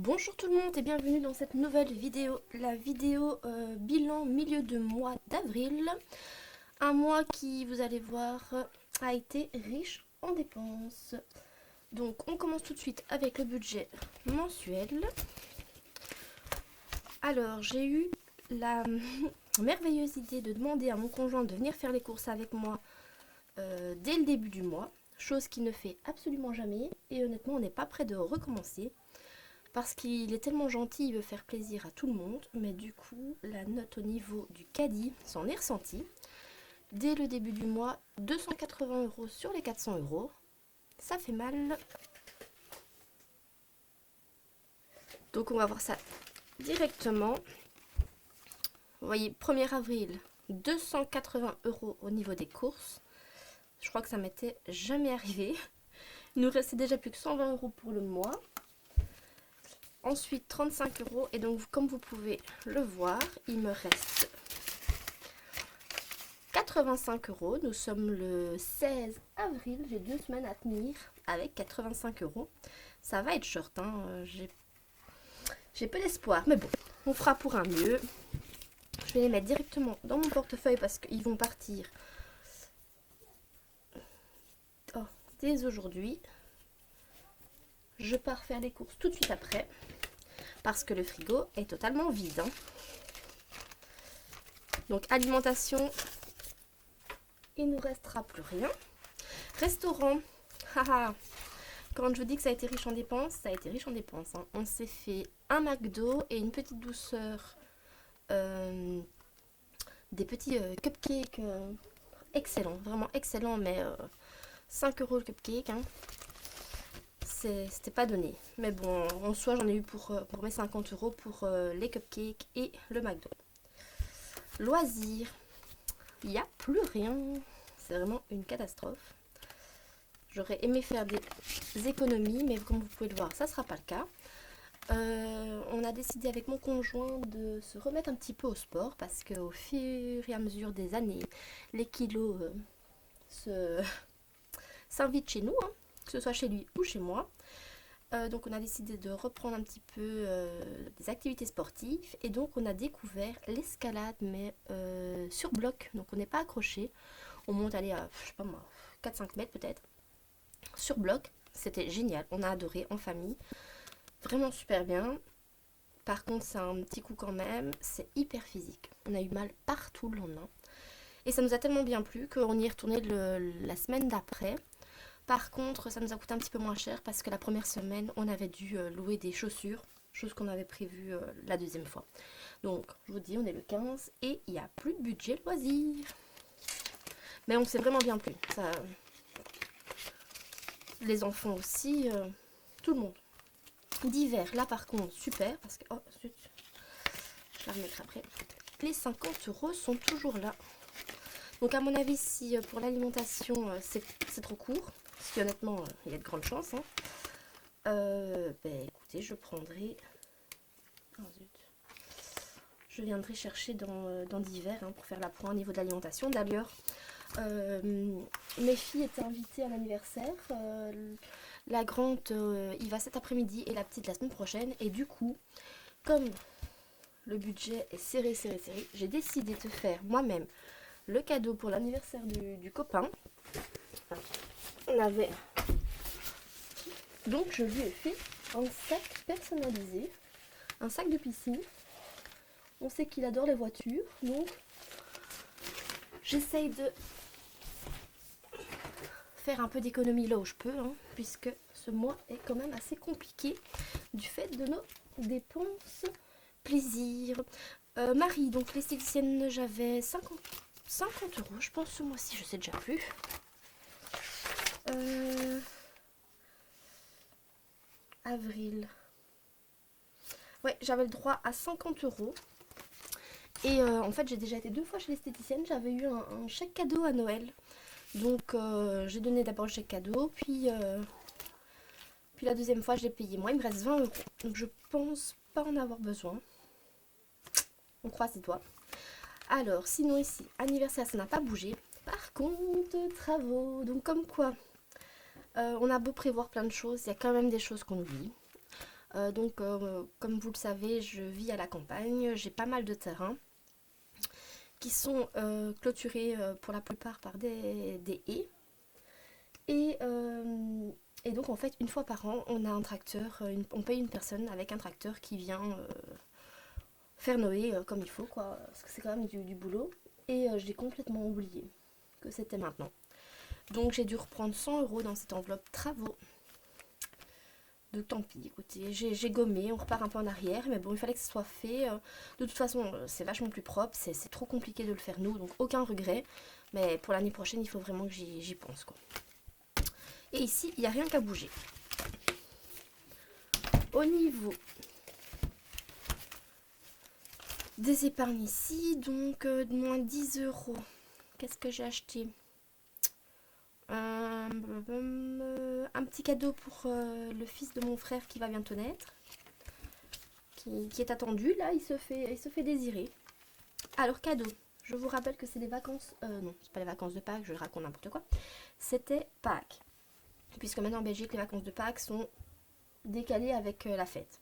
Bonjour tout le monde et bienvenue dans cette nouvelle vidéo, la vidéo bilan milieu de mois d'avril. Un mois qui, vous allez voir, a été riche en dépenses. Donc on commence tout de suite avec le budget mensuel. Alors j'ai eu la merveilleuse idée de demander à mon conjoint de venir faire les courses avec moi dès le début du mois. Chose qu'il ne fait absolument jamais et honnêtement on n'est pas prêt de recommencer. Parce qu'il est tellement gentil, il veut faire plaisir à tout le monde, mais du coup, la note au niveau du caddie s'en est ressentie. Dès le début du mois, 280 € sur les 400 €. Ça fait mal. Donc on va voir ça directement. Vous voyez, 1er avril, 280 € au niveau des courses. Je crois que ça m'était jamais arrivé. Il nous restait déjà plus que 120 € pour le mois. Ensuite 35 € et donc comme vous pouvez le voir, il me reste 85 €. Nous sommes le 16 avril, j'ai 2 semaines à tenir avec 85 €. Ça va être short, hein. J'ai peu d'espoir, mais bon, on fera pour un mieux. Je vais les mettre directement dans mon portefeuille parce qu'ils vont partir dès aujourd'hui. Je pars faire les courses tout de suite après. Parce que le frigo est totalement vide. Hein. Donc alimentation, il ne nous restera plus rien. Restaurant, haha. Quand je vous dis que ça a été riche en dépenses, ça a été riche en dépenses. Hein. On s'est fait un McDo et une petite douceur, des petits cupcakes excellents, vraiment excellents, mais 5 € le cupcake. Hein. C'était pas donné. Mais bon, en soi, j'en ai eu pour mes 50 € pour les cupcakes et le McDo. Loisirs, il n'y a plus rien. C'est vraiment une catastrophe. J'aurais aimé faire des économies, mais comme vous pouvez le voir, ça ne sera pas le cas. On a décidé avec mon conjoint de se remettre un petit peu au sport parce qu'au fur et à mesure des années, les kilos s'invitent chez nous, hein, que ce soit chez lui ou chez moi. Donc on a décidé de reprendre un petit peu des activités sportives et donc on a découvert l'escalade mais sur bloc, donc on n'est pas accroché, on monte aller à je sais pas moi 4-5 mètres peut-être sur bloc. C'était génial, on a adoré en famille, vraiment super bien. Par contre c'est un petit coup quand même, c'est hyper physique, on a eu mal partout le lendemain et ça nous a tellement bien plu qu'on y est retourné la semaine d'après. Par contre, ça nous a coûté un petit peu moins cher parce que la première semaine, on avait dû louer des chaussures, chose qu'on avait prévue la deuxième fois. Donc, je vous dis, on est le 15 et il n'y a plus de budget loisir. Mais on s'est vraiment bien plu. Ça... Les enfants aussi, tout le monde. D'hiver, là par contre, super parce que... Oh, zut, je vais la remettre après. Les 50 € sont toujours là. Donc à mon avis, si pour l'alimentation, c'est trop court, parce qu'honnêtement, il y a de grandes chances. Hein. Écoutez, je prendrai... Oh, zut. Je viendrai chercher dans d'hiver hein, pour faire la point au niveau de l'alimentation. D'ailleurs, mes filles étaient invitées à l'anniversaire. La grande, il va cet après-midi et la petite la semaine prochaine. Et du coup, comme le budget est serré, j'ai décidé de faire moi-même le cadeau pour l'anniversaire du copain. On avait... Donc je lui ai fait un sac personnalisé, un sac de piscine. On sait qu'il adore les voitures, donc j'essaye de faire un peu d'économie là où je peux, hein, puisque ce mois est quand même assez compliqué du fait de nos dépenses plaisir. Marie, donc l'esthéticienne, j'avais 50 € je pense ce mois-ci, je sais déjà plus. Avril. Ouais, j'avais le droit à 50 €. Et en fait, j'ai déjà été 2 fois chez l'esthéticienne. J'avais eu un chèque cadeau à Noël. Donc, j'ai donné d'abord le chèque cadeau. Puis la deuxième fois, je l'ai payé moi. Il me reste 20 €. Donc, je pense pas en avoir besoin. On croise les doigts. Alors, sinon ici, anniversaire, ça n'a pas bougé. Par contre, travaux. Donc, comme quoi, on a beau prévoir plein de choses, il y a quand même des choses qu'on oublie. Comme vous le savez, je vis à la campagne, j'ai pas mal de terrains qui sont clôturés pour la plupart par des haies. Et, euh, et donc en fait, une fois par an, on a un tracteur, on paye une personne avec un tracteur qui vient faire Noé comme il faut, quoi, parce que c'est quand même du boulot. Et j'ai complètement oublié que c'était maintenant. Donc j'ai dû reprendre 100 € dans cette enveloppe travaux. Donc tant pis, écoutez, j'ai gommé, on repart un peu en arrière, mais bon, il fallait que ce soit fait. De toute façon, c'est vachement plus propre, c'est trop compliqué de le faire nous, donc aucun regret. Mais pour l'année prochaine, il faut vraiment que j'y pense, quoi. Et ici, il n'y a rien qu'à bouger. Au niveau des épargnes ici, donc moins 10 €. Qu'est-ce que j'ai acheté? Un petit cadeau pour le fils de mon frère qui va bientôt naître, qui est attendu, là, il se fait désirer. Alors, cadeau, je vous rappelle que c'est des vacances, non, c'est pas les vacances de Pâques, je raconte n'importe quoi, c'était Pâques, puisque maintenant en Belgique, les vacances de Pâques sont décalées avec la fête.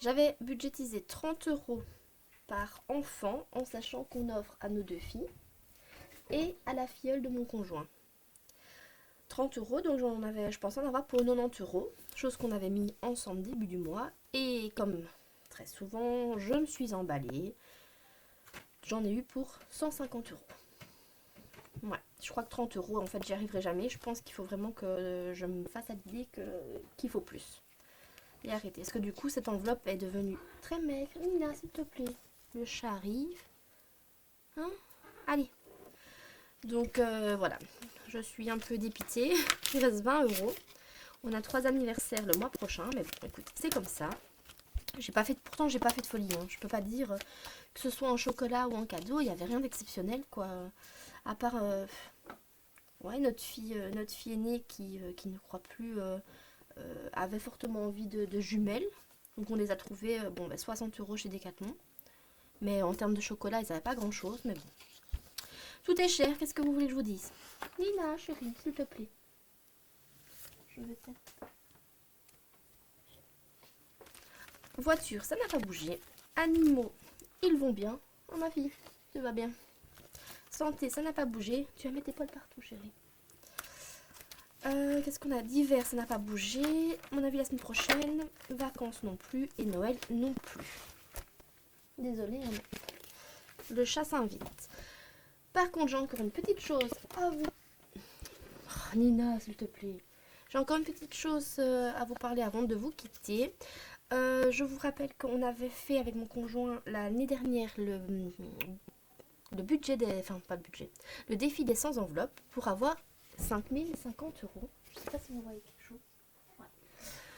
J'avais budgétisé 30 € par enfant, en sachant qu'on offre à nos 2 filles et à la filleule de mon conjoint. 30 €, donc je pensais en avoir pour 90 €, chose qu'on avait mis ensemble début du mois. Et comme très souvent, je me suis emballée. J'en ai eu pour 150 €. Ouais, je crois que 30 € en fait, j'y arriverai jamais. Je pense qu'il faut vraiment que je me fasse à l'idée qu'il faut plus. Et arrêter. Parce que du coup, cette enveloppe est devenue très maigre. Nina, s'il te plaît. Le chat arrive. Hein? Allez. Donc voilà, je suis un peu dépitée. Il reste 20 €. On a 3 anniversaires le mois prochain, mais bon, écoute, c'est comme ça. Pourtant, j'ai pas fait de folie. Hein. Je peux pas dire que ce soit en chocolat ou en cadeau, il n'y avait rien d'exceptionnel, quoi. À part, ouais, notre fille aînée qui ne croit plus avait fortement envie de jumelles. Donc on les a trouvées, 60 € chez Decathlon. Mais en termes de chocolat, ils n'avaient pas grand chose, mais bon. Tout est cher, qu'est-ce que vous voulez que je vous dise? Nina, chérie, s'il te plaît. Je vais peut-être. Voiture, ça n'a pas bougé. Animaux, ils vont bien. Oh ma fille, tout va bien. Santé, ça n'a pas bougé. Tu vas mettre tes poils partout, chérie. Qu'est-ce qu'on a? D'hiver, ça n'a pas bougé. À mon avis, la semaine prochaine. Vacances non plus. Et Noël non plus. Désolée, hein, mais le chat s'invite. Par contre, j'ai encore une petite chose à vous. Oh, Nina, s'il te plaît. J'ai encore une petite chose à vous parler avant de vous quitter. Je vous rappelle qu'on avait fait avec mon conjoint l'année dernière le budget des. Enfin, pas le budget. Le défi des 100 enveloppes pour avoir 5050 €. Je sais pas si vous voyez quelque chose. Ouais.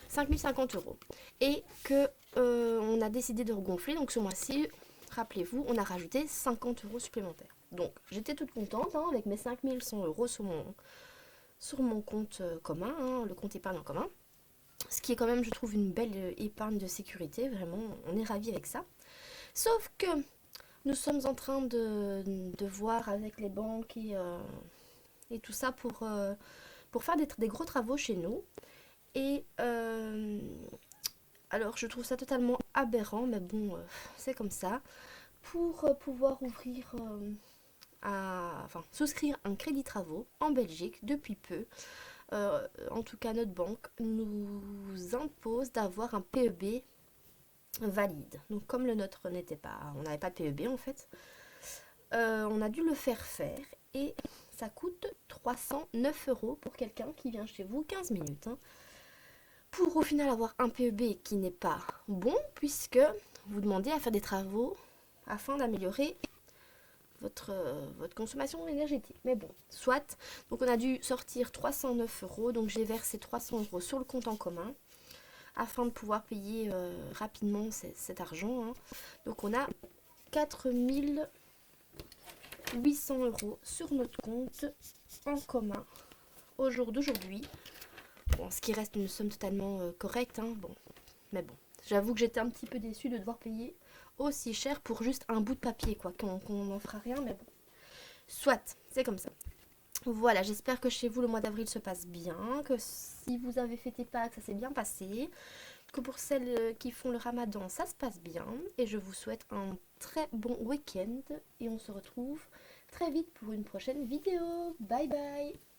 5050 €. Et que on a décidé de regonfler. Donc ce mois-ci, rappelez-vous, on a rajouté 50 € supplémentaires. Donc j'étais toute contente hein, avec mes 5100 € sur mon compte commun, hein, le compte épargne en commun. Ce qui est quand même, je trouve, une belle épargne de sécurité. Vraiment, on est ravis avec ça. Sauf que nous sommes en train de voir avec les banques et tout ça pour faire des gros travaux chez nous. Et alors, je trouve ça totalement aberrant, mais bon, c'est comme ça. Pour pouvoir souscrire un crédit travaux en Belgique depuis peu, en tout cas notre banque nous impose d'avoir un PEB valide. Donc comme le nôtre on n'avait pas de PEB en fait, on a dû le faire et ça coûte 309 € pour quelqu'un qui vient chez vous 15 minutes. Hein, pour au final avoir un PEB qui n'est pas bon puisque vous demandez à faire des travaux afin d'améliorer votre consommation énergétique. Mais bon, soit. Donc on a dû sortir 309 €, donc j'ai versé 300 € sur le compte en commun afin de pouvoir payer rapidement cet argent. Hein. Donc on a 4800 € sur notre compte en commun au jour d'aujourd'hui. Bon, ce qui reste une somme totalement correcte. Hein. Bon, mais bon, j'avoue que j'étais un petit peu déçue de devoir payer aussi cher pour juste un bout de papier, quoi, qu'on n'en fera rien, mais bon. Soit, c'est comme ça. Voilà, j'espère que chez vous le mois d'avril se passe bien, que si vous avez fêté Pâques, ça s'est bien passé, que pour celles qui font le ramadan, ça se passe bien. Et je vous souhaite un très bon week-end. Et on se retrouve très vite pour une prochaine vidéo. Bye bye!